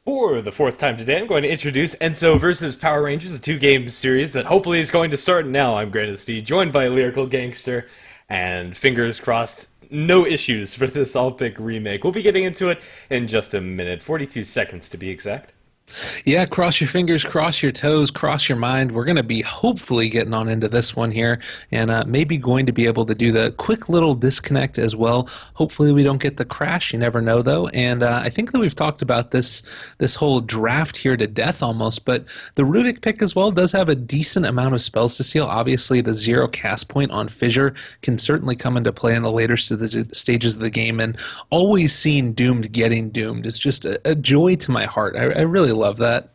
For the fourth time today, I'm going to introduce Enso versus Power Rangers, a two-game series that hopefully is going to start now. I'm Granted Speed, joined by Lyrical Gangster, and fingers crossed, no issues for this all-pick remake. We'll be getting into it in just a minute, 42 seconds to be exact. Yeah, cross your fingers, cross your toes, cross your mind. We're going to be hopefully getting on into this one here and maybe going to be able to do the quick little disconnect as well. Hopefully we don't get the crash. You never know, though. And I think that we've talked about this whole draft here to death almost, but the Rubik pick as well does have a decent amount of spells to steal. Obviously, the zero cast point on Fissure can certainly come into play in the later stages of the game, and always seeing Doomed getting Doomed is just a joy to my heart. I really love that.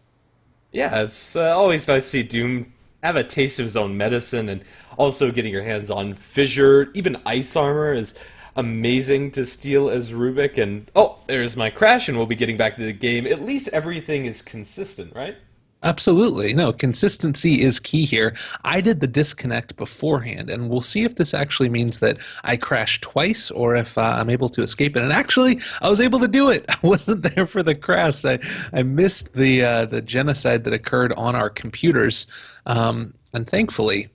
Yeah, it's always nice to see Doom have a taste of his own medicine, and also getting your hands on Fissure, even Ice Armor is amazing to steal as Rubik. And oh, there's my crash, and we'll be getting back to the game. At least everything is consistent, right? Absolutely. No, consistency is key here. I did the disconnect beforehand, and we'll see if this actually means that I crash twice or if I'm able to escape it. And actually, I was able to do it. I wasn't there for the crash. I missed the genocide that occurred on our computers, and thankfully,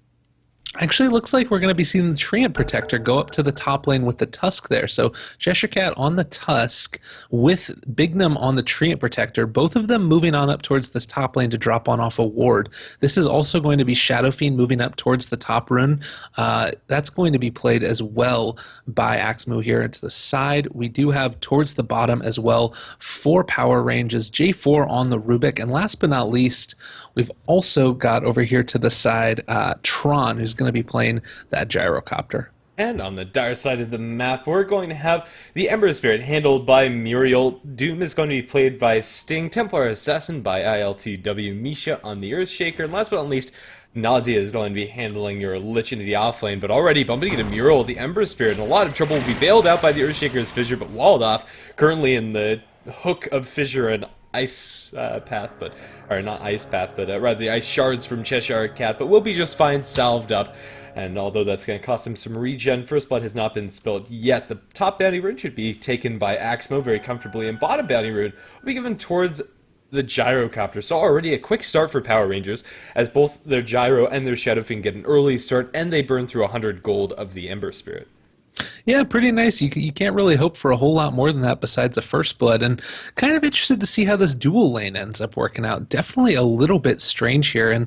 actually looks like we're going to be seeing the Treant Protector go up to the top lane with the Tusk there. So Cheshire Cat on the Tusk with Bignum on the Treant Protector, both of them moving on up towards this top lane to drop on off a ward. This is also going to be Shadow Fiend moving up towards the top rune. That's going to be played as well by Axmoo here into the side. We do have towards the bottom as well 4 power ranges, J4 on the Rubik, and last but not least, we've also got over here to the side Tron, who's going to be playing that gyrocopter. And on the dire side of the map, we're going to have the Ember Spirit handled by Muriel. Doom is going to be played by Sting, Templar Assassin by ILTW, Misha on the Earthshaker, and last but not least, Nausea is going to be handling your Lich into the offlane, but already bumping into Muriel, the Ember Spirit, in a lot of trouble, will be bailed out by the Earthshaker's Fissure, but walled off, currently in the hook of Fissure and Ice Path, or not Ice Path, but rather the Ice Shards from Cheshire Cat, but will be just fine salved up. And although that's going to cost him some regen, First Blood has not been spilled yet. The top bounty rune should be taken by Axmoo very comfortably, and bottom bounty rune will be given towards the gyrocopter. So already a quick start for Power Rangers, as both their gyro and their Shadow Fiend get an early start, and they burn through 100 gold of the Ember Spirit. Yeah, pretty nice. You can't really hope for a whole lot more than that besides a First Blood, and kind of interested to see how this dual lane ends up working out. Definitely a little bit strange here, and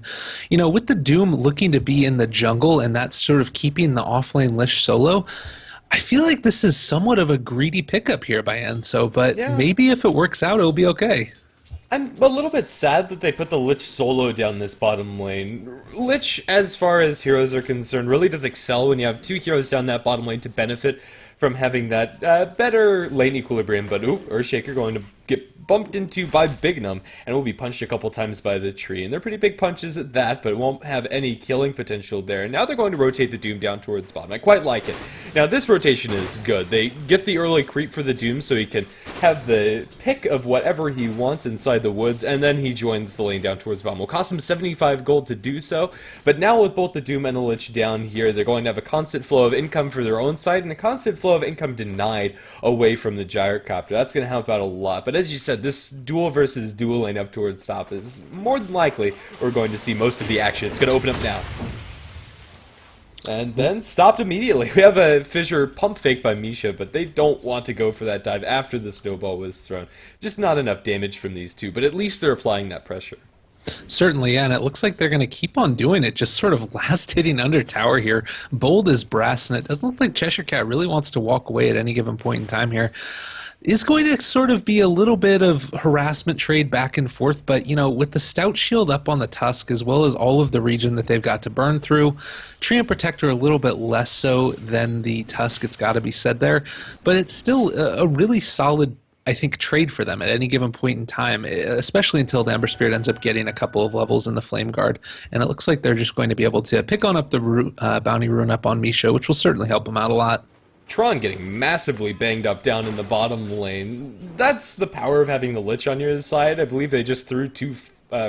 you know, with the Doom looking to be in the jungle and that's sort of keeping the offlane Lich solo, I feel like this is somewhat of a greedy pickup here by Enso, but Yeah. maybe if it works out, it'll be okay. I'm a little bit sad that they put the Lich solo down this bottom lane. Lich, as far as heroes are concerned, really does excel when you have 2 heroes down that bottom lane to benefit from having that better lane equilibrium. But Earthshaker going to get bumped into by Bignum, and will be punched a couple times by the tree. And they're pretty big punches at that, but won't have any killing potential there. And now they're going to rotate the Doom down towards bottom. I quite like it. Now this rotation is good. They get the early creep for the Doom so he can have the pick of whatever he wants inside the woods, and then he joins the lane down towards bottom. Will cost him 75 gold to do so, but now with both the Doom and the Lich down here, they're going to have a constant flow of income for their own side, and a constant flow of income denied away from the gyrocopter. That's going to help out a lot, but as you said, this dual versus dual lane up towards top is more than likely we're going to see most of the action. It's going to open up now. And then stopped immediately. We have a Fissure pump fake by Misha, but they don't want to go for that dive after the snowball was thrown. Just not enough damage from these two, but at least they're applying that pressure. Certainly, yeah, and it looks like they're going to keep on doing it, just sort of last hitting under tower here. Bold as brass, and it doesn't look like Cheshire Cat really wants to walk away at any given point in time here. It's going to sort of be a little bit of harassment trade back and forth, but, you know, with the Stout Shield up on the Tusk, as well as all of the region that they've got to burn through, Treant Protector a little bit less so than the Tusk, it's got to be said there, but it's still a really solid, I think, trade for them at any given point in time, especially until the Ember Spirit ends up getting a couple of levels in the Flame Guard, and it looks like they're just going to be able to pick on up the Bounty Rune up on Misha, which will certainly help them out a lot. Tron getting massively banged up down in the bottom lane. That's the power of having the Lich on your side. I believe they just threw 2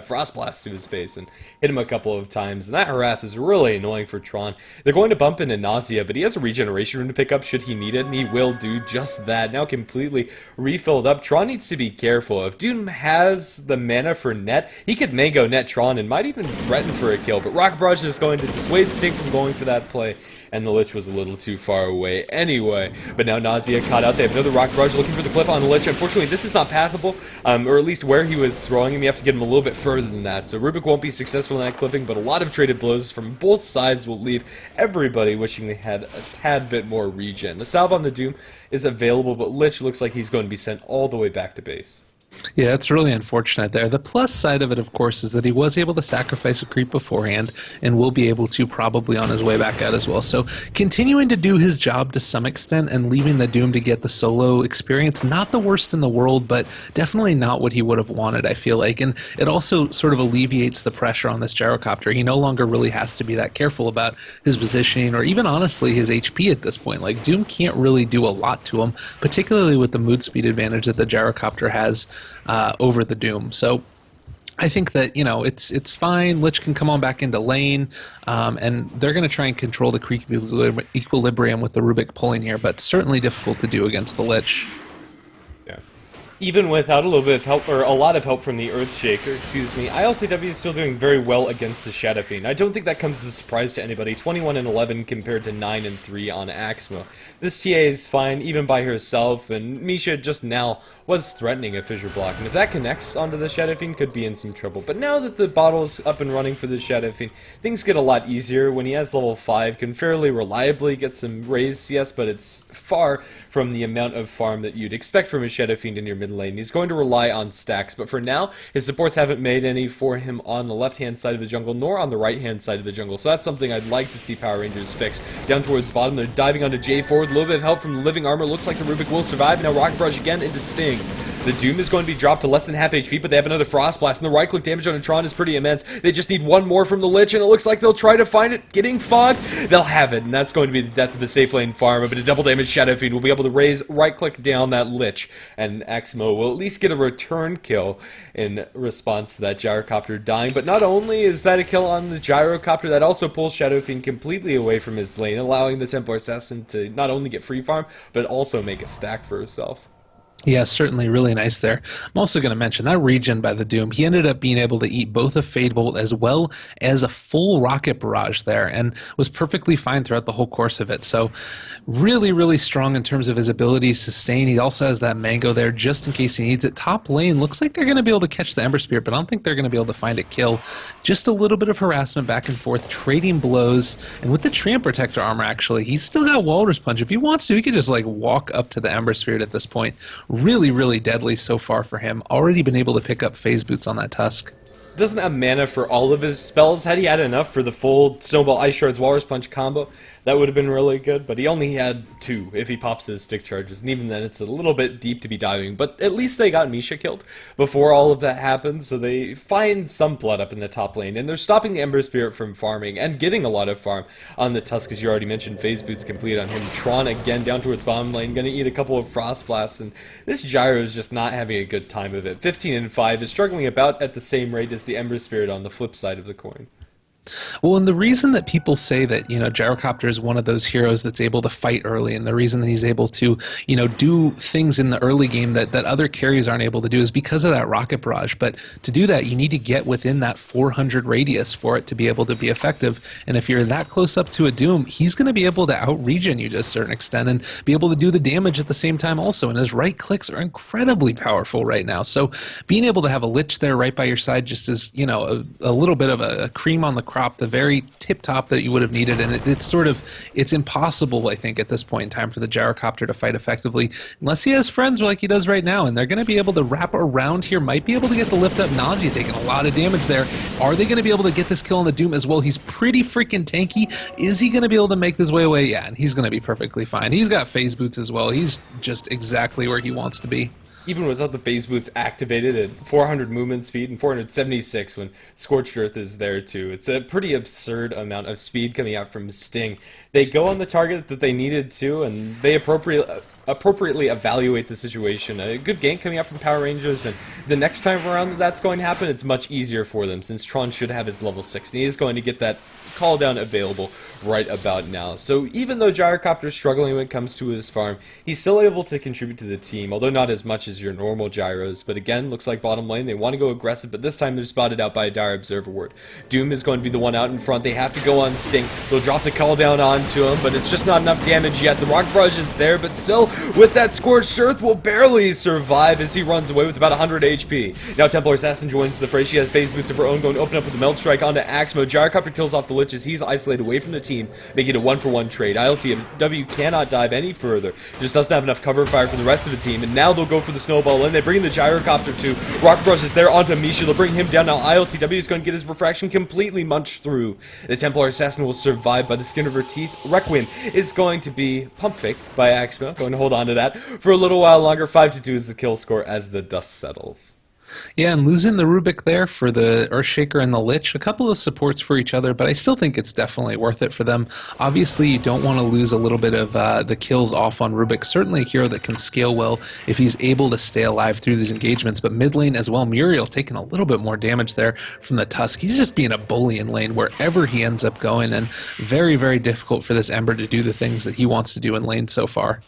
Frost Blast to his face and hit him a couple of times, and that harass is really annoying for Tron. They're going to bump into Nausea, but he has a regeneration rune to pick up should he need it, and he will do just that. Now completely refilled up. Tron needs to be careful. If Doom has the mana for net, he could mango net Tron and might even threaten for a kill, but Rocket Barrage is going to dissuade Sting from going for that play, and the Lich was a little too far away anyway. But now Nausea caught out. They have another Rocket Barrage looking for the cliff on the Lich. Unfortunately, this is not pathable, or at least where he was throwing him, you have to get him a little bit further than that. So Rubik won't be successful in that clipping, but a lot of traded blows from both sides will leave everybody wishing they had a tad bit more regen. The salve on the Doom is available, but Lich looks like he's going to be sent all the way back to base. Yeah, it's really unfortunate there. The plus side of it, of course, is that he was able to sacrifice a creep beforehand and will be able to probably on his way back out as well. So continuing to do his job to some extent and leaving the Doom to get the solo experience, not the worst in the world, but definitely not what he would have wanted, I feel like. And it also sort of alleviates the pressure on this gyrocopter. He no longer really has to be that careful about his positioning or even, honestly, his HP at this point. Like, Doom can't really do a lot to him, particularly with the move speed advantage that the gyrocopter has over the Doom. So I think that, you know, it's fine. Lich can come on back into lane, and they're going to try and control the creep equilibrium with the Rubik pulling here, but certainly difficult to do against the Lich. Even without a little bit of help, or a lot of help from the Earthshaker, ILTW is still doing very well against the Shadow Fiend. I don't think that comes as a surprise to anybody. 21-11 compared to 9-3 on Axmo. This TA is fine, even by herself, and Misha just now was threatening a Fissure Block, and if that connects onto the Shadow Fiend, could be in some trouble. But now that the bottle's up and running for the Shadow Fiend, things get a lot easier. When he has level 5, can fairly reliably get some raised CS, but it's far from the amount of farm that you'd expect from a Shadow Fiend in your mid lane. He's going to rely on stacks, but for now, his supports haven't made any for him on the left-hand side of the jungle, nor on the right-hand side of the jungle, so that's something I'd like to see Power Rangers fix. Down towards bottom, they're diving onto J forward, a little bit of help from the Living Armor, looks like the Rubik will survive. Now Rocket Barrage again into Sting. The Doom is going to be dropped to less than half HP, but they have another Frost Blast, and the right-click damage on Tron is pretty immense. They just need one more from the Lich, and it looks like they'll try to find it. Getting Fog, they'll have it, and that's going to be the death of the safe lane farmer, but a double damage Shadow Fiend will be able to raise right-click down that Lich, and Axmo will at least get a return kill in response to that Gyrocopter dying. But not only is that a kill on the Gyrocopter, that also pulls Shadow Fiend completely away from his lane, allowing the Templar Assassin to not only get free farm, but also make a stack for herself. Yeah, certainly really nice there. I'm also going to mention that regen by the Doom. He ended up being able to eat both a Fade Bolt as well as a full Rocket Barrage there and was perfectly fine throughout the whole course of it. So really, really strong in terms of his ability to sustain. He also has that Mango there just in case he needs it. Top lane looks like they're going to be able to catch the Ember Spirit, but I don't think they're going to be able to find a kill. Just a little bit of harassment back and forth, trading blows. And with the Treant Protector armor, actually, he's still got Walrus Punch. If he wants to, he could just like walk up to the Ember Spirit at this point. Really, really deadly so far for him. Already been able to pick up Phase Boots on that Tusk. Doesn't have mana for all of his spells. Had he had enough for the full Snowball, Ice Shards, Walrus Punch combo, that would have been really good, but he only had 2 if he pops his stick charges, and even then it's a little bit deep to be diving, but at least they got Misha killed before all of that happened, so they find some blood up in the top lane, and they're stopping the Ember Spirit from farming, and getting a lot of farm on the Tusk, as you already mentioned. Phase Boots complete on him. Tron again down towards bottom lane, gonna eat a couple of Frost Blasts, and this Gyro is just not having a good time of it. 15-5 is struggling about at the same rate as the Ember Spirit on the flip side of the coin. Well, and the reason that people say that, you know, Gyrocopter is one of those heroes that's able to fight early, and the reason that he's able to, you know, do things in the early game that other carries aren't able to do is because of that Rocket Barrage. But to do that, you need to get within that 400 radius for it to be able to be effective. And if you're that close up to a Doom, he's going to be able to out-regen you to a certain extent and be able to do the damage at the same time also. And his right clicks are incredibly powerful right now. So being able to have a Lich there right by your side just is, you know, a little bit of a cream on the crop, the very tip top that you would have needed, and it's impossible, I think, at this point in time for the Gyrocopter to fight effectively unless he has friends like he does right now, and they're going to be able to wrap around here, might be able to get the lift up. Nausea taking a lot of damage there. Are they going to be able to get this kill on the Doom as well? He's pretty freaking tanky. Is he going to be able to make this way away? Yeah, and he's going to be perfectly fine. He's got Phase Boots as well. He's just exactly where he wants to be. Even without the Phase Boots activated at 400 movement speed and 476 when Scorched Earth is there too. It's a pretty absurd amount of speed coming out from Sting. They go on the target that they needed to, and they appropriately appropriately evaluate the situation. A good gank coming out from Power Rangers, and the next time around that that's going to happen, it's much easier for them, since Tron should have his level 6, and he is going to get that call down available right about now. So even though Gyrocopter is struggling when it comes to his farm, he's still able to contribute to the team, although not as much as your normal Gyros. But again, looks like bottom lane, they want to go aggressive, but this time they're spotted out by a dire observer ward. Doom is going to be the one out in front. They have to go on Sting. They'll drop the call down onto him, but it's just not enough damage yet. The Rock Barrage is there, but still, with that Scorched Earth, will barely survive as he runs away with about 100 HP. Now Templar Assassin joins the fray. She has phase boots of her own, going to open up with a Melt Strike onto Axmo. Gyrocopter kills off the Lich as he's isolated away from the team, making it a 1-for-1 trade. ILTW cannot dive any further, just doesn't have enough cover fire from the rest of the team, and now they'll go for the snowball, and they bring in the Gyrocopter too. Rock Brush is there onto Misha, they'll bring him down. Now ILTW is going to get his refraction completely munched through. The Templar Assassin will survive by the skin of her teeth. Requiem is going to be pump faked by Axmo, going to hold on to that for a little while longer. 5-2 is the kill score as the dust settles. Yeah, and losing the Rubik there for the Earthshaker and the Lich, a couple of supports for each other, but I still think it's definitely worth it for them. Obviously, you don't want to lose a little bit of the kills off on Rubik. Certainly a hero that can scale well if he's able to stay alive through these engagements, but mid lane as well, Muriel taking a little bit more damage there from the Tusk. He's just being a bully in lane wherever he ends up going, and very, very difficult for this Ember to do the things that he wants to do in lane so far.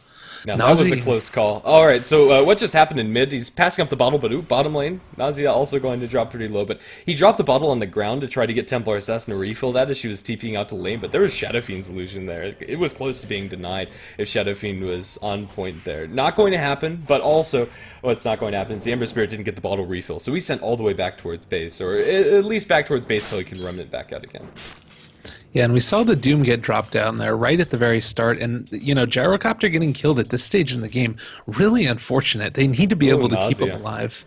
Now, that was a close call. Alright, so what just happened in mid? He's passing up the bottle, but bottom lane. Nausea also going to drop pretty low, but he dropped the bottle on the ground to try to get Templar Assassin to refill that as she was TPing out to lane, but there was Shadow Fiend's illusion there. It was close to being denied if Shadow Fiend was on point there. Not going to happen, but also, what's not going to happen is the Ember Spirit didn't get the bottle refill, so he sent all the way back towards base, or at least back towards base till he can remnant back out again. Yeah, and we saw the Doom get dropped down there right at the very start, and, you know, Gyrocopter getting killed at this stage in the game, really unfortunate. They need to be able to keep him alive.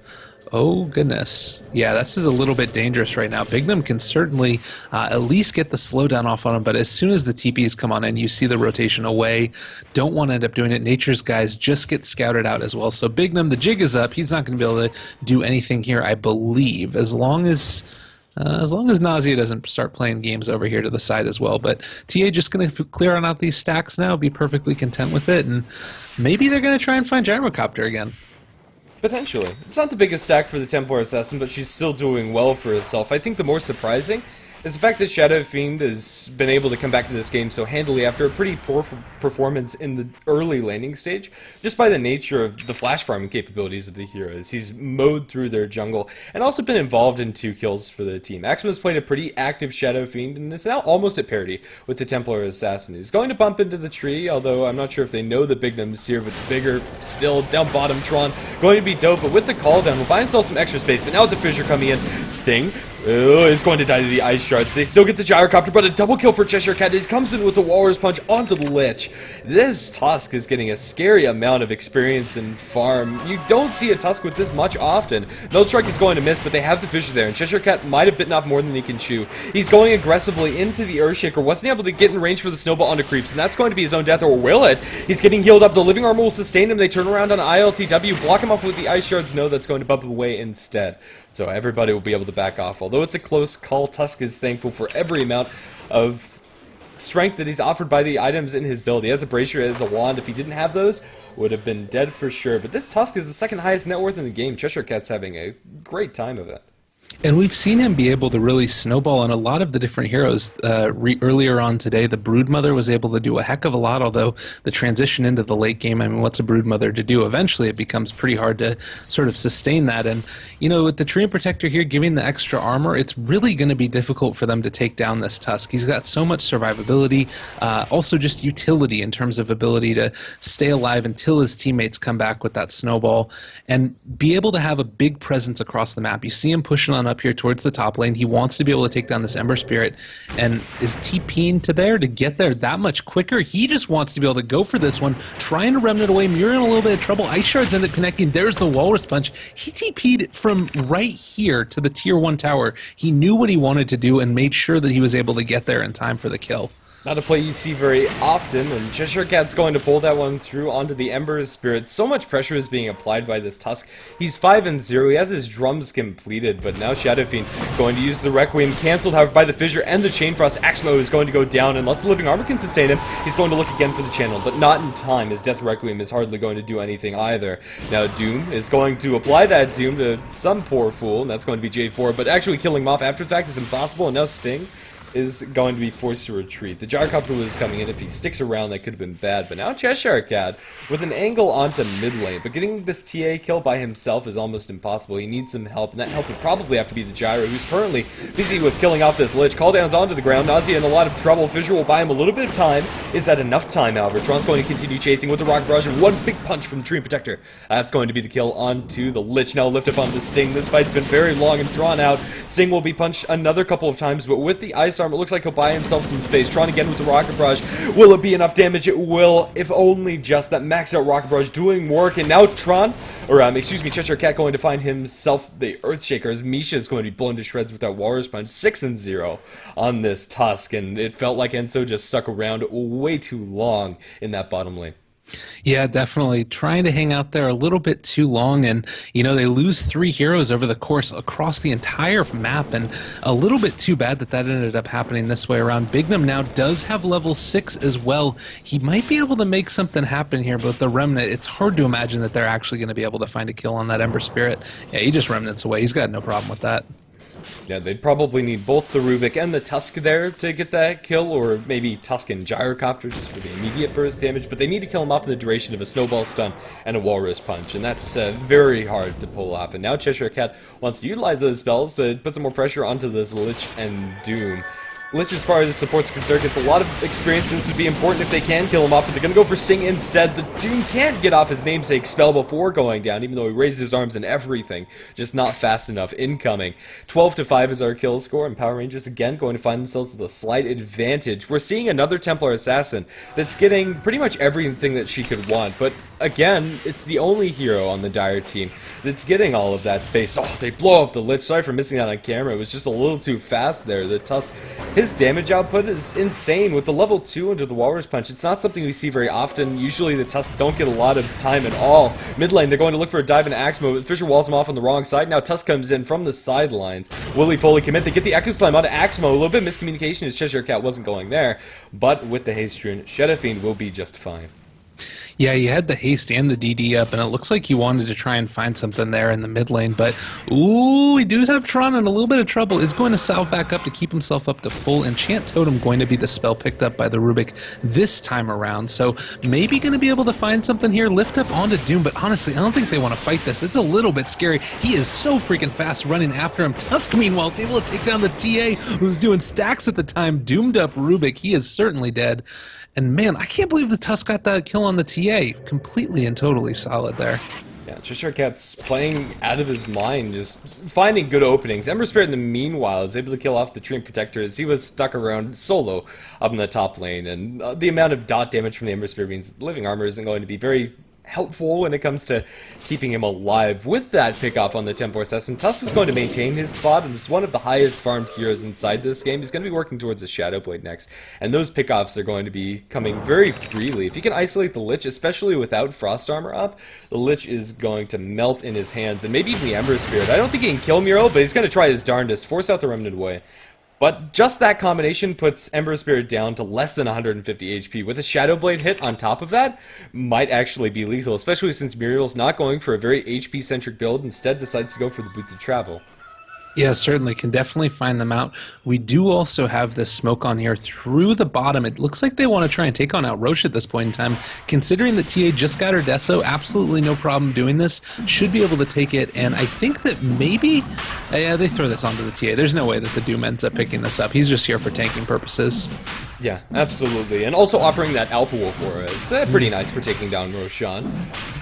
Oh, goodness. Yeah, this is a little bit dangerous right now. Bignum can certainly at least get the slowdown off on him, but as soon as the TPs come on and you see the rotation away, don't want to end up doing it. Nature's guys just get scouted out as well. So Bignum, the jig is up. He's not going to be able to do anything here, I believe, as long as Nausea doesn't start playing games over here to the side as well. But TA just going to clear on out these stacks now, be perfectly content with it, and maybe they're going to try and find Gyrocopter again. Potentially. It's not the biggest stack for the Templar Assassin, but she's still doing well for herself. I think the more surprising is the fact that Shadow Fiend has been able to come back to this game so handily after a pretty poor performance in the early laning stage, just by the nature of the flash farming capabilities of the heroes. He's mowed through their jungle, and also been involved in 2 kills for the team. Axman's played a pretty active Shadow Fiend, and is now almost at parity with the Templar Assassin. He's going to bump into the tree, although I'm not sure if they know the Bignum's here, but bigger, still, down bottom, Tron, going to be dope, but with the call down, will buy himself some extra space, but now with the Fissure coming in, Sting is going to die to the Ice Shards. They still get the Gyrocopter, but a double kill for Cheshire Cat. He comes in with the Walrus Punch onto the Lich. This Tusk is getting a scary amount of experience in farm. You don't see a Tusk with this much often. Meld Strike is going to miss, but they have the Fissure there, and Cheshire Cat might have bitten off more than he can chew. He's going aggressively into the Earthshaker, wasn't able to get in range for the Snowball onto Creeps, and that's going to be his own death, or will it? He's getting healed up. The Living Armor will sustain him. They turn around on ILTW, block him off with the Ice Shards. No, that's going to bump him away instead. So everybody will be able to back off. Although it's a close call, Tusk is thankful for every amount of strength that he's offered by the items in his build. He has a Bracer, he has a Wand. If he didn't have those, would have been dead for sure. But this Tusk is the second highest net worth in the game. Cheshire Cat's having a great time of it. And we've seen him be able to really snowball on a lot of the different heroes. Earlier on today, the Broodmother was able to do a heck of a lot, although the transition into the late game, I mean, what's a Broodmother to do? Eventually, it becomes pretty hard to sort of sustain that. And, you know, with the Treant Protector here giving the extra armor, it's really going to be difficult for them to take down this Tusk. He's got so much survivability, also just utility in terms of ability to stay alive until his teammates come back with that snowball, and be able to have a big presence across the map. You see him pushing on up here towards the top lane. He wants to be able to take down this Ember Spirit, and is TPing to there to get there that much quicker. He just wants to be able to go for this one, trying to remnant away. Muriel in a little bit of trouble. Ice Shards end up connecting. There's the Walrus Punch. He TP'd from right here to the tier 1 tower. He knew what he wanted to do and made sure that he was able to get there in time for the kill. Not a play you see very often, and Cheshire Cat's going to pull that one through onto the Ember Spirit. So much pressure is being applied by this Tusk. He's 5-0, he has his drums completed, but now Shadow Fiend going to use the Requiem, cancelled however by the Fissure and the Chain Frost. Axmo is going to go down, unless the Living Armor can sustain him. He's going to look again for the channel, but not in time, as Death Requiem is hardly going to do anything either. Now Doom is going to apply that Doom to some poor fool, and that's going to be J4, but actually killing him off after the fact is impossible, and now Sting is going to be forced to retreat. The Gyrocopter was coming in. If he sticks around, that could have been bad. But now Cheshire Cat with an angle onto mid lane. But getting this TA kill by himself is almost impossible. He needs some help, and that help would probably have to be the Gyro, who's currently busy with killing off this Lich. Call-downs onto the ground. Nausea in a lot of trouble. Fissure will buy him a little bit of time. Is that enough time, however? Tron's going to continue chasing with the Rocket Barrage, and one big punch from Treant Protector. That's going to be the kill onto the Lich. Now lift up onto Sting. This fight's been very long and drawn out. Sting will be punched another couple of times, but with the Ice Arm, it looks like he'll buy himself some space. Tron again with the Rocket Barrage. Will it be enough damage? It will, if only just that maxed out Rocket Barrage doing work. And now Cheshire Cat going to find himself the Earthshaker, as Misha is going to be blown to shreds with that Walrus Punch. 6-0 on this Tusk, and it felt like Enso just stuck around way too long in that bottom lane. Yeah, definitely. Trying to hang out there a little bit too long, and, you know, they lose 3 heroes over the course across the entire map, and a little bit too bad that that ended up happening this way around. Bignum now does have level 6 as well. He might be able to make something happen here, but with the Remnant, it's hard to imagine that they're actually going to be able to find a kill on that Ember Spirit. Yeah, he just Remnants away. He's got no problem with that. Yeah, they'd probably need both the Rubik and the Tusk there to get that kill, or maybe Tusk and Gyrocopter just for the immediate burst damage, but they need to kill him off in the duration of a Snowball Stun and a Walrus Punch, and that's very hard to pull off. And now Cheshire Cat wants to utilize those spells to put some more pressure onto this Lich and Doom. Lich, as far as support's concerned, gets a lot of experience. This would be important if they can kill him off, but they're going to go for Sting instead. The Doom can't get off his namesake spell before going down, even though he raised his arms and everything. Just not fast enough. Incoming. 12-5 is our kill score, and Power Rangers again going to find themselves with a slight advantage. We're seeing another Templar Assassin that's getting pretty much everything that she could want, but again, it's the only hero on the Dire team that's getting all of that space. Oh, they blow up the Lich. Sorry for missing that on camera. It was just a little too fast there. The Tusk, his damage output is insane with the level 2 into the Walrus Punch. It's not something we see very often. Usually the Tusks don't get a lot of time at all. Mid lane, they're going to look for a dive into Axmo, but Fissure walls him off on the wrong side. Now Tusk comes in from the sidelines. Will he fully commit? They get the Echo Slam onto Axmo. A little bit of miscommunication as Cheshire Cat wasn't going there, but with the haste rune, Shadow Fiend will be just fine. Yeah, you had the haste and the DD up, and it looks like you wanted to try and find something there in the mid lane, but ooh, he does have Tron in a little bit of trouble. Is going to salve back up to keep himself up to full. Enchant Totem going to be the spell picked up by the Rubik this time around, so maybe going to be able to find something here. Lift up onto Doom, but honestly, I don't think they want to fight this. It's a little bit scary. He is so freaking fast running after him. Tusk, meanwhile, is able to take down the TA, who's doing stacks at the time. Doomed up Rubik. He is certainly dead. And man, I can't believe the Tusk got that kill on the TA. Completely and totally solid there. Yeah, Cheshire Cat's playing out of his mind, just finding good openings. Ember Spirit, in the meanwhile, is able to kill off the Treant Protector as he was stuck around solo up in the top lane. And the amount of dot damage from the Ember Spirit means Living Armor isn't going to be very helpful when it comes to keeping him alive. With that pickoff on the Templar Assassin, Tusk is going to maintain his spot, and is one of the highest farmed heroes inside this game. He's going to be working towards a Shadow Blade next, and those pickoffs are going to be coming very freely. If you can isolate the Lich, especially without Frost Armor up, the Lich is going to melt in his hands, and maybe even the Ember Spirit. I don't think he can kill Muro, but he's going to try his darndest, force out the Remnant away. But just that combination puts Ember Spirit down to less than 150 HP. With a Shadow Blade hit on top of that, might actually be lethal, especially since Muriel's not going for a very HP-centric build, instead decides to go for the Boots of Travel. Yeah, certainly. Can definitely find them out. We do also have this smoke on here through the bottom. It looks like they want to try and take on out Roche at this point in time. Considering that TA just got her Deso, absolutely no problem doing this. Should be able to take it, and I think that maybe... yeah, they throw this onto the TA. There's no way that the Doom ends up picking this up. He's just here for tanking purposes. Yeah, absolutely. And also offering that Alpha Wolf for it. It's pretty nice for taking down Roshan.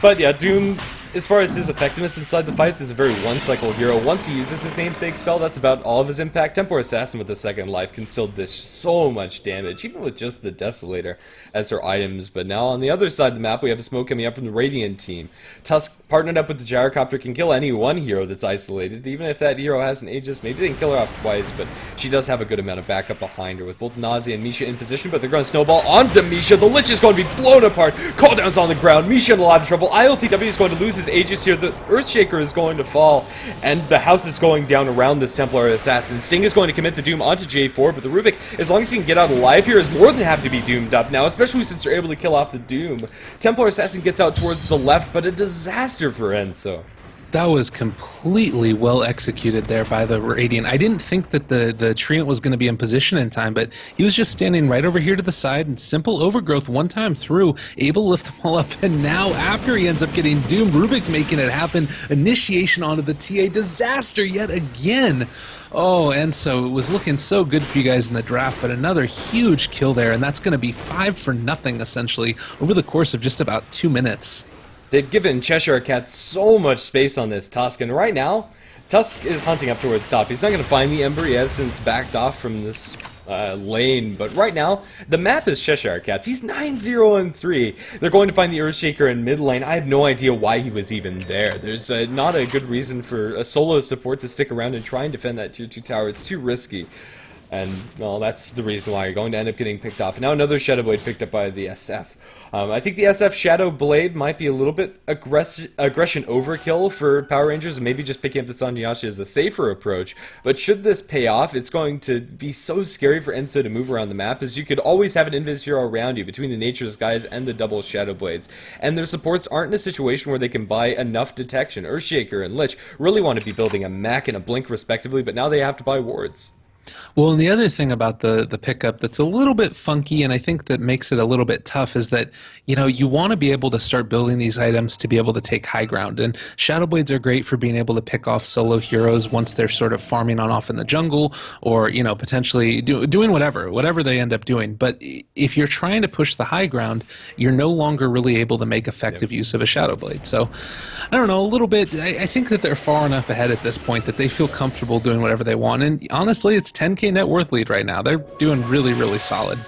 But yeah, Doom, as far as his effectiveness inside the fights, is a very one-cycle hero. Once he uses his namesake spell, that's about all of his impact. Templar Assassin with a second life can still dish so much damage, even with just the Desolator as her items. But now on the other side of the map, we have a smoke coming up from the Radiant team. Tusk, partnered up with the Gyrocopter, can kill any one hero that's isolated. Even if that hero has an Aegis, maybe they can kill her off twice, but she does have a good amount of backup behind her, with both Nausea and Misha Misha in position, but they're going to snowball onto Misha. The Lich is going to be blown apart. Cooldown's on the ground. Misha in a lot of trouble. ILTW is going to lose his Aegis here. The Earthshaker is going to fall, and the house is going down around this Templar Assassin. Sting is going to commit the Doom onto J4, but the Rubik, as long as he can get out alive here, is more than happy to be doomed up now, especially since they're able to kill off the Doom. Templar Assassin gets out towards the left, but a disaster for Enso. That was completely well executed there by the Radiant. I didn't think that the Treant was going to be in position in time, but he was just standing right over here to the side, and simple overgrowth one time through, able to lift them all up, and now after he ends up getting doomed, Rubik making it happen, initiation onto the TA, disaster yet again. Oh, and so it was looking so good for you guys in the draft, but another huge kill there, and that's going to be 5 for nothing essentially over the course of just about 2 minutes. They've given Cheshire Cat so much space on this Tusk, and right now, Tusk is hunting up towards top. He's not going to find the Ember. He has since backed off from this lane, but right now, the map is Cheshire Cats. He's 9-0-3. They're going to find the Earthshaker in mid lane. I have no idea why he was even there. There's not a good reason for a solo support to stick around and try and defend that tier 2 tower. It's too risky. And, well, that's the reason why you're going to end up getting picked off. Now another Shadow Blade picked up by the SF. I think the SF Shadow Blade might be a little bit aggression overkill for Power Rangers, and maybe just picking up the Sanyashi is a safer approach. But should this pay off, it's going to be so scary for Enso to move around the map, as you could always have an Invis hero around you between the Nature's Guys and the double Shadow Blades. And their supports aren't in a situation where they can buy enough detection. Earthshaker and Lich really want to be building a Mech and a Blink respectively, but now they have to buy wards. Well, and the other thing about the pickup that's a little bit funky, and I think that makes it a little bit tough, is that, you know, you want to be able to start building these items to be able to take high ground. And Shadow Blades are great for being able to pick off solo heroes once they're sort of farming on off in the jungle, or, you know, potentially doing whatever they end up doing. But if you're trying to push the high ground, you're no longer really able to make effective use of a Shadow Blade. So, I don't know, a little bit, I think that they're far enough ahead at this point that they feel comfortable doing whatever they want. And honestly, it's 10k net worth lead right now. They're doing really, really solid.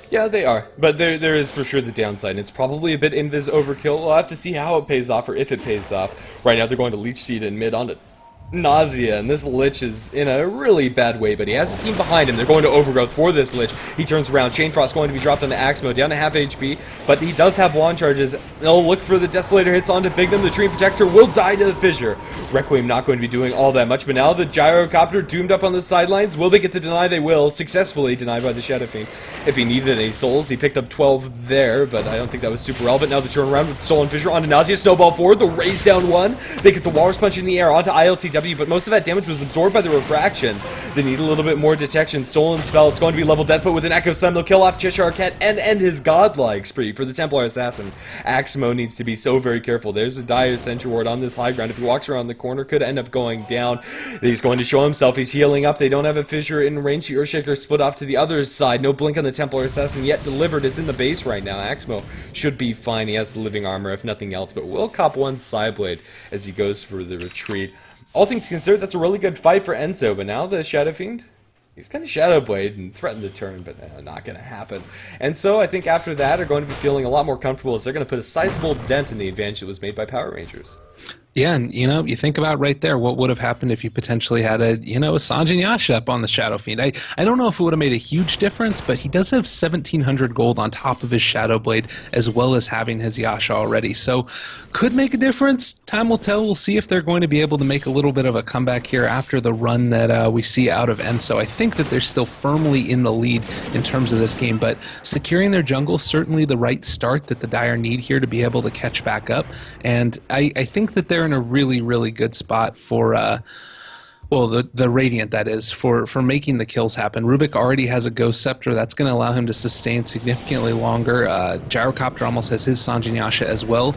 Yeah, they are. But there is for sure the downside. It's probably a bit Invis overkill. We'll have to see how it pays off, or if it pays off. Right now they're going to Leech Seed and mid onto Nausea, and this Lich is in a really bad way, but he has a team behind him. They're going to Overgrowth for this Lich. He turns around. Chain Frost going to be dropped on the Axe Mode, down to half HP, but he does have wand charges. They'll look for the Desolator hits onto Bignum. The Tree Protector will die to the Fissure. Requiem not going to be doing all that much, but now the Gyrocopter doomed up on the sidelines. Will they get the deny? They will. Successfully denied by the Shadow Fiend. If he needed any souls, he picked up 12 there, but I don't think that was super relevant. Now the turnaround with Stolen Fissure onto Nausea. Snowball forward. The raise down one. They get the Walrus Punch in the air onto ILTW, but most of that damage was absorbed by the refraction. They need a little bit more detection. Stolen Spell, it's going to be level death, but with an Echo Slam, they'll kill off Cheshire Cat and end his godlike spree for the Templar Assassin. Axmo needs to be so very careful. There's a dire Sentry Ward on this high ground. If he walks around the corner, could end up going down. He's going to show himself. He's healing up. They don't have a Fissure in range. The Earthshaker split off to the other side. No blink on the Templar Assassin yet delivered. It's in the base right now. Axmo should be fine. He has the living armor, if nothing else, but will cop one Psyblade as he goes for the retreat. All things considered, that's a really good fight for Enso, but now the Shadow Fiend, he's going to Shadow Blade and threaten the turn, but not going to happen. And so I think after that are going to be feeling a lot more comfortable, as they're going to put a sizable dent in the advantage that was made by Power Rangers. Yeah, and you know, you think about right there what would have happened if you potentially had a Sanjin Yasha up on the Shadow Fiend. I don't know if it would have made a huge difference, but he does have 1,700 gold on top of his Shadow Blade, as well as having his Yasha already. So, could make a difference. Time will tell. We'll see if they're going to be able to make a little bit of a comeback here after the run that we see out of Enso. I think that they're still firmly in the lead in terms of this game, but securing their jungle is certainly the right start that the Dire need here to be able to catch back up. And I think that they're in a really, really good spot for well, the Radiant, that is, for making the kills happen. Rubik already has a Ghost Scepter. That's going to allow him to sustain significantly longer. Gyrocopter almost has his Sanjin Yasha as well.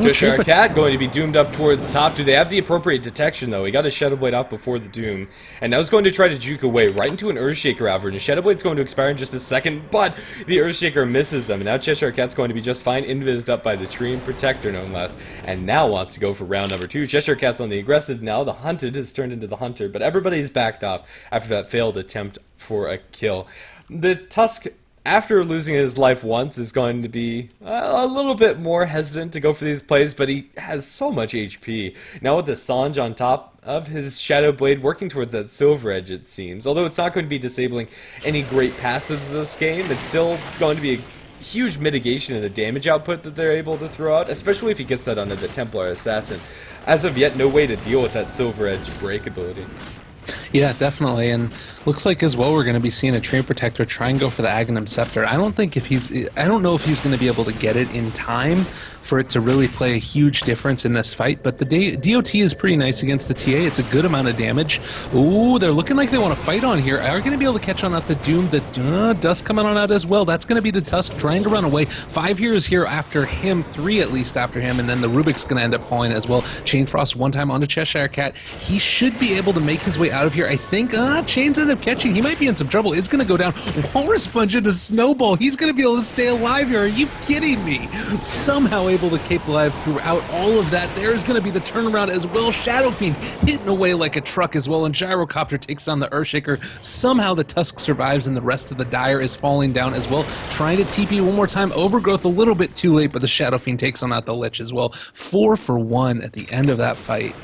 Cheshire Cat going to be doomed up towards top. Do they have the appropriate detection, though? He got his Shadow Blade off before the Doom, and now he's going to try to juke away right into an Earthshaker average. And Shadow Blade's going to expire in just a second, but the Earthshaker misses him, and now Cheshire Cat's going to be just fine, invised up by the Tree Protector, no less, and now wants to go for round number 2. Cheshire Cat's on the aggressive now. The Hunted has turned into the Hunter, but everybody's backed off after that failed attempt for a kill. The Tusk after losing his life once, is going to be a little bit more hesitant to go for these plays, but he has so much HP. Now with the Sange on top of his Shadow Blade working towards that Silver Edge, it seems. Although it's not going to be disabling any great passives this game, it's still going to be a huge mitigation in the damage output that they're able to throw out, especially if he gets that onto the Templar Assassin. As of yet, no way to deal with that Silver Edge break ability. Yeah, definitely, and looks like as well we're going to be seeing a Train Protector try and go for the Aghanim Scepter. I don't know if he's going to be able to get it in time for it to really play a huge difference in this fight, but the DOT is pretty nice against the TA. It's a good amount of damage. Ooh, they're looking like they want to fight on here. Are going to be able to catch on out the Doom, the Dust coming on out as well. That's going to be the Tusk trying to run away. 5 heroes here after him, 3 at least after him, and then the Rubik's going to end up falling as well. Chain Frost one time onto Cheshire Cat. He should be able to make his way out of here. I think Chains end up catching. He might be in some trouble. It's going to go down. Walrus Punch into Snowball. He's going to be able to stay alive here. Are you kidding me? Somehow able to keep alive throughout all of that. There's going to be the turnaround as well. Shadow Fiend hitting away like a truck as well, and Gyrocopter takes down the Earthshaker. Somehow the Tusk survives, and the rest of the Dire is falling down as well. Trying to TP one more time. Overgrowth a little bit too late, but the Shadow Fiend takes on out the Lich as well. 4 for 1 at the end of that fight.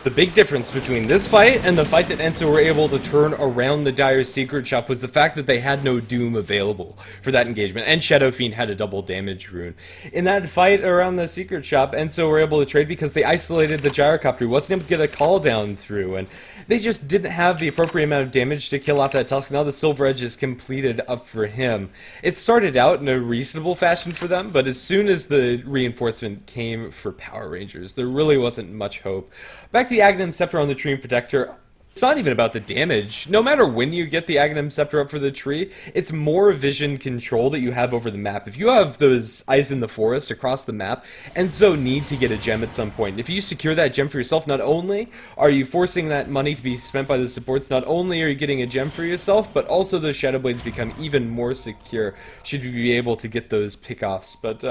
The big difference between this fight and the fight that Enso were able to turn around the Dire Secret Shop was the fact that they had no Doom available for that engagement, and Shadow Fiend had a double damage rune. In that fight around the Secret Shop, Enso were able to trade because they isolated the Gyrocopter. He wasn't able to get a call down through, and they just didn't have the appropriate amount of damage to kill off that Tusk. Now the Silver Edge is completed up for him. It started out in a reasonable fashion for them, but as soon as the reinforcement came for Power Rangers, there really wasn't much hope. Back to the Aghanim Scepter on the Tree Protector. It's not even about the damage. No matter when you get the Aghanim Scepter up for the tree, it's more vision control that you have over the map. If you have those eyes in the forest across the map, Enso need to get a gem at some point. If you secure that gem for yourself, not only are you forcing that money to be spent by the supports, not only are you getting a gem for yourself, but also those Shadow Blades become even more secure should you be able to get those pickoffs. But,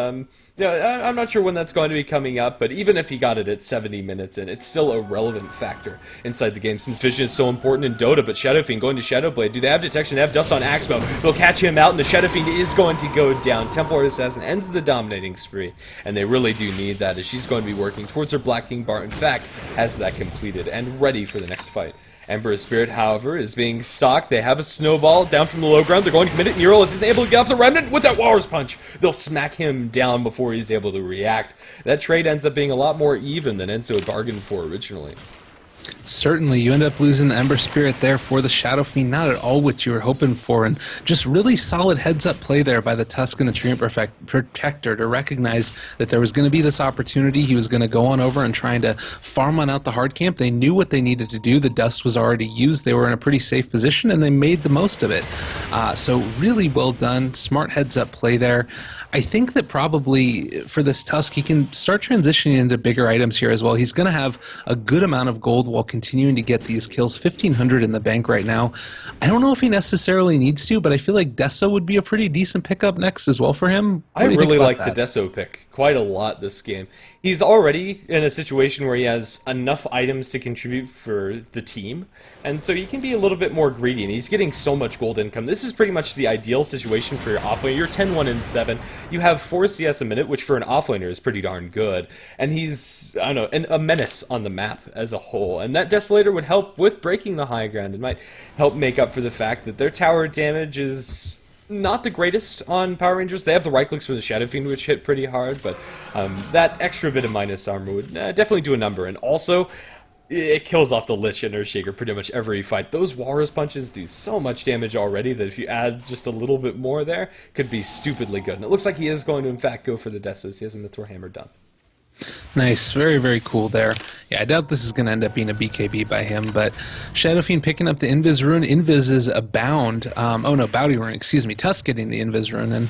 yeah, I'm not sure when that's going to be coming up, but even if he got it at 70 minutes in, it's still a relevant factor inside the game since vision is so important in Dota. But Shadow Fiend going to Shadow Blade. Do they have detection? They have Dust on Axe Mode. They'll catch him out, and the Shadow Fiend is going to go down. Templar Assassin ends the dominating spree, and they really do need that as she's going to be working towards her Black King bar. In fact, has that completed and ready for the next fight. Emperor's Spirit, however, is being stalked. They have a snowball down from the low ground. They're going to commit it. Nero isn't able to get off the Remnant with that Walrus Punch. They'll smack him down before he's able to react. That trade ends up being a lot more even than Enso had bargained for originally. Certainly, you end up losing the Ember Spirit there for the Shadow Fiend, not at all what you were hoping for, and just really solid heads-up play there by the Tusk and the Treant Protector to recognize that there was going to be this opportunity. He was going to go on over and trying to farm on out the hard camp. They knew what they needed to do. The Dust was already used. They were in a pretty safe position, and they made the most of it. So really well done. Smart heads-up play there. I think that probably for this Tusk, he can start transitioning into bigger items here as well. He's going to have a good amount of gold while continuing to get these kills. 1,500 in the bank right now. I don't know if he necessarily needs to, but I feel like Deso would be a pretty decent pickup next as well for him. I really like the Deso pick quite a lot this game. He's already in a situation where he has enough items to contribute for the team, and so he can be a little bit more greedy, and he's getting so much gold income. This is pretty much the ideal situation for your offlaner. You're 10-1 and 7. You have 4 CS a minute, which for an offlaner is pretty darn good, and he's, I don't know, a menace on the map as a whole, and that Desolator would help with breaking the high ground. It might help make up for the fact that their tower damage is not the greatest on Power Rangers. They have the right clicks for the Shadow Fiend, which hit pretty hard, but that extra bit of minus armor would definitely do a number. And also, it kills off the Lich and Earthshaker pretty much every fight. Those Walrus Punches do so much damage already that if you add just a little bit more there, could be stupidly good. And it looks like he is going to, in fact, go for the Desos. He has a Mithril Hammer done. Nice, very, very cool there. Yeah, I doubt this is going to end up being a BKB by him, but Shadow Fiend picking up the Invis rune. Invis is a bound. Bounty rune, excuse me. Tusk getting the Invis rune and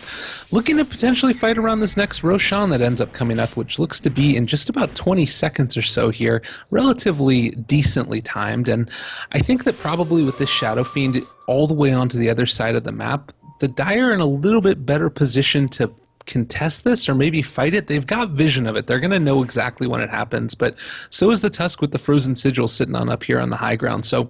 looking to potentially fight around this next Roshan that ends up coming up, which looks to be in just about 20 seconds or so here. Relatively decently timed, and I think that probably with this Shadow Fiend all the way onto the other side of the map, the Dire are in a little bit better position to contest this or maybe fight it. They've got vision of it. They're going to know exactly when it happens, but so is the Tusk with the Frozen Sigil sitting on up here on the high ground. So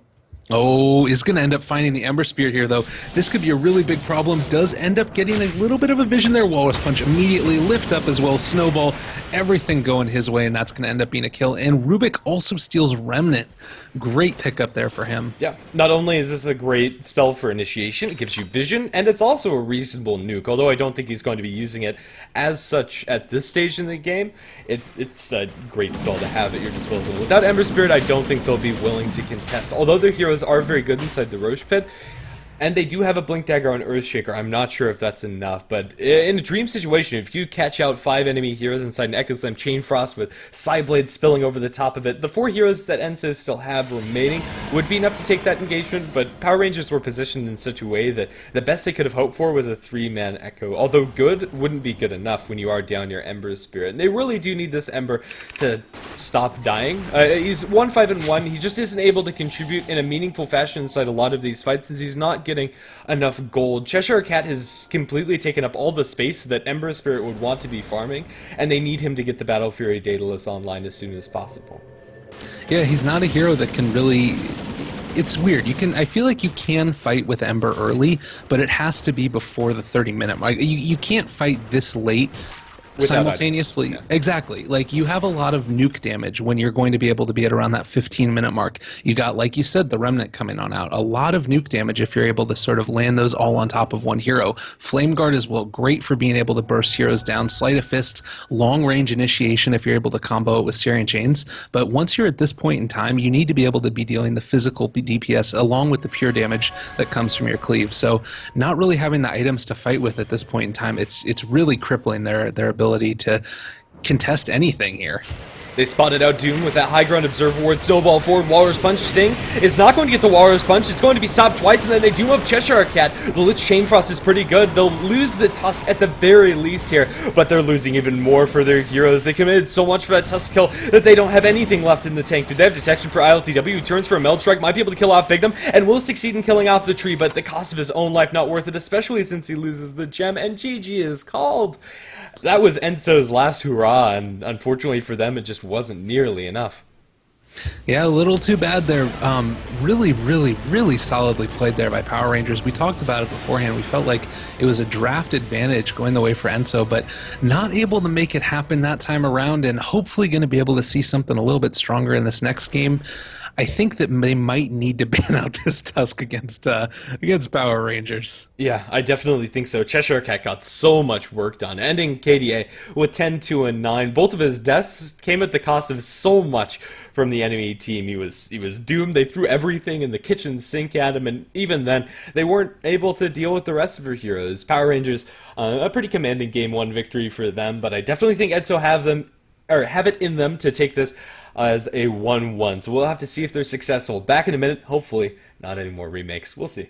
Oh, is going to end up finding the Ember Spear here, though. This could be a really big problem. Does end up getting a little bit of a vision there. Walrus Punch immediately lift up as well. Snowball, everything going his way, and that's going to end up being a kill. And Rubik also steals Remnant. Great pickup there for him. Yeah, not only is this a great spell for initiation, it gives you vision, and it's also a reasonable nuke, although I don't think he's going to be using it as such at this stage in the game. It's a great spell to have at your disposal. Without Ember Spirit, I don't think they'll be willing to contest, although their heroes are very good inside the Roche Pit. And they do have a Blink Dagger on Earthshaker. I'm not sure if that's enough, but in a dream situation, if you catch out 5 enemy heroes inside an Echo Slam Chain Frost with Psyblade spilling over the top of it, the 4 heroes that Enso still have remaining would be enough to take that engagement, but Power Rangers were positioned in such a way that the best they could have hoped for was a 3-man Echo. Although good, wouldn't be good enough when you are down your Ember Spirit. And they really do need this Ember to stop dying. He's 1-5-1. He just isn't able to contribute in a meaningful fashion inside a lot of these fights since he's not getting enough gold. Cheshire Cat has completely taken up all the space that Ember Spirit would want to be farming, and they need him to get the Battle Fury Daedalus online as soon as possible. Yeah, he's not a hero that can really... It's weird. I feel like you can fight with Ember early, but it has to be before the 30-minute mark. You can't fight this late simultaneously. Yeah. Exactly. Like, you have a lot of nuke damage when you're going to be able to be at around that 15-minute mark. You got, like you said, the Remnant coming on out. A lot of nuke damage if you're able to sort of land those all on top of one hero. Flame Guard is, well, great for being able to burst heroes down. Sleight of Fists, long-range initiation if you're able to combo it with Syrian Chains. But once you're at this point in time, you need to be able to be dealing the physical DPS along with the pure damage that comes from your cleave. So not really having the items to fight with at this point in time, it's really crippling their ability to contest anything here. They spotted out Doom with that high ground observer ward, snowball forward, Walrus Punch. Sting is not going to get the Walrus Punch. It's going to be stopped twice, and then they do have Cheshire Cat. The Lich Chain Frost is pretty good. They'll lose the Tusk at the very least here, but they're losing even more for their heroes. They committed so much for that Tusk kill that they don't have anything left in the tank. Do they have detection for ILTW, who turns for a Meld Strike, might be able to kill off Bignum, and will succeed in killing off the tree, but the cost of his own life not worth it, especially since he loses the gem, and GG is called. That was Enso's last hurrah, and unfortunately for them, it just wasn't nearly enough. Yeah, a little too bad there. Really, really, really solidly played there by Power Rangers. We talked about it beforehand. We felt like it was a draft advantage going the way for Enso, but not able to make it happen that time around, and hopefully going to be able to see something a little bit stronger in this next game. I think that they might need to ban out this Tusk against Power Rangers. Yeah, I definitely think so. Cheshire Cat got so much work done, ending KDA with 10-2-9. Both of his deaths came at the cost of so much from the enemy team. He was doomed. They threw everything in the kitchen sink at him, and even then, they weren't able to deal with the rest of her heroes. Power Rangers, a pretty commanding Game 1 victory for them, but I definitely think Enso have it in them to take this as a 1-1. So we'll have to see if they're successful. Back in a minute, hopefully not any more remakes. We'll see.